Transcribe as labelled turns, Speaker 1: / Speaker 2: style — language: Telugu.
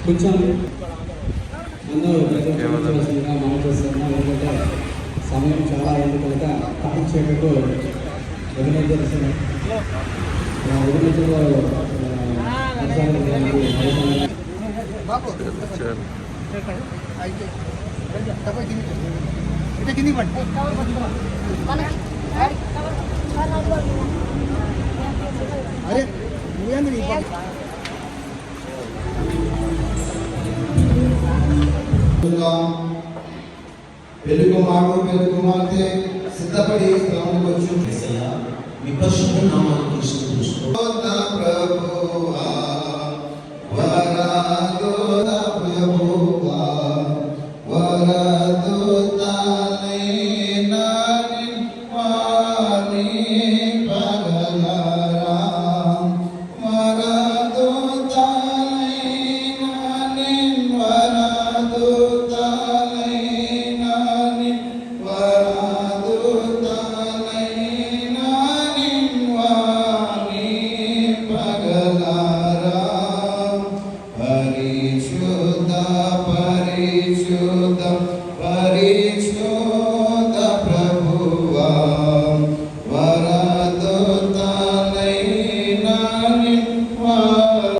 Speaker 1: కొంచెం అందరూ ప్రజలుగా మనం చేస్తున్నాం. ఎందుకంటే సమయం చాలా అయింది కనుక పాటించేటట్టు అభినందనలో
Speaker 2: అరే
Speaker 3: వెలుగు మాట వెలుగు మాటే సిద్ధపడి స్థలంలోకి వచ్చి మీ పరిశుద్ధ నామానికి స్తుతిస్తున్నాం ప్రభువా వరాగోన ప్రభువా